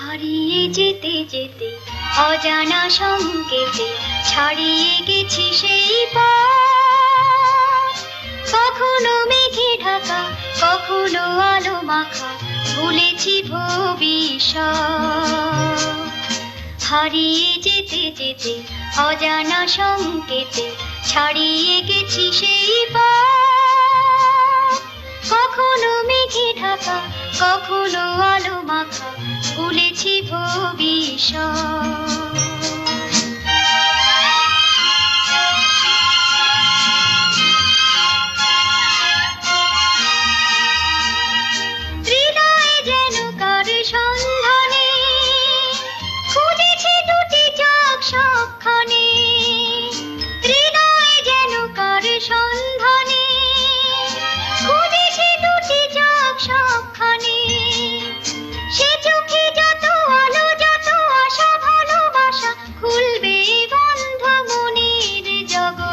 হারিয়ে যেতে যেতে অজানা সংকেতে ছাড়িয়ে গেছি সেই পথ। কখনো মেঘে ঢাকা, কখনো আলো মাখা, ভুলেছি ভবিষ্যৎ। হারিয়ে যেতে যেতে অজানা সংকেতে ছাড়িয়ে গেছি সেই পথ। কখনো মেঘে ঢাকা, কখনো আলো মাখা, ভুলেছি ভবিষ্যৎ। হৃদয়ে যেন কার সন্ধানে খুঁজেছি দুটি চোখ সবখানে। হৃদয়ে যেন কার সন্ধানে খুঁজেছি দুটি চোখ সবখানে। সে চোখে যত আলো, যত আশা, ভালোবাসা, খুলবে বন্ধ মনের জগৎ।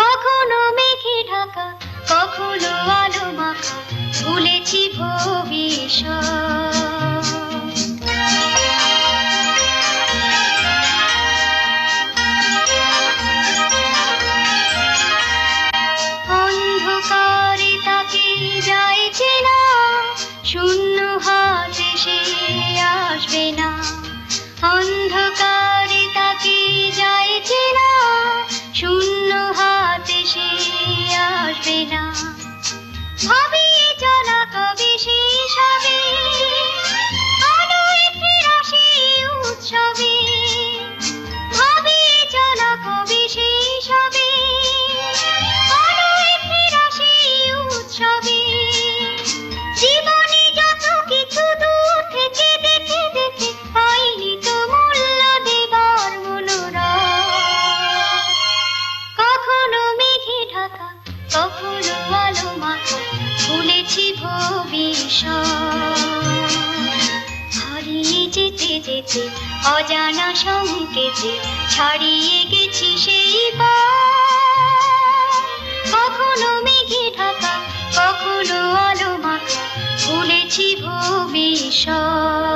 কখনো মেঘে ঢাকা, কখনো আলো মাখা, ভুলেছি ভবিষ্যৎ। অন্ধকারে তাকে যায় চেনা, শূন্য হাতে সে আসবে না। অন্ধকারে তাকে যায় চেনা, শূন্য হাতে সে আসবে না। ভাবিয়ে চলা কবে শেষ হবে, আলোয় ফেরা সেই উৎসবে। ভাবিয়ে চলা কবে শেষ হবে, আলোয় ফেরা সেই উৎসবে। জীবনে যত কিছু দূর থেকে দেখে দেখে পাইনি তো মূল্য দেবার মনোরথ। কখনো মেঘে ঢাকা, কখনো আলো মাখা, ভুলেছি ভবিষ্যৎ। হারিয়ে যেতে যেতে অজানা সংকেতে ছাড়িয়ে গেছি সেই পথ। কখনো মেঘে ঢাকা, কখনো আলো মাখা, ভুলেছি ভবিষ্যৎ।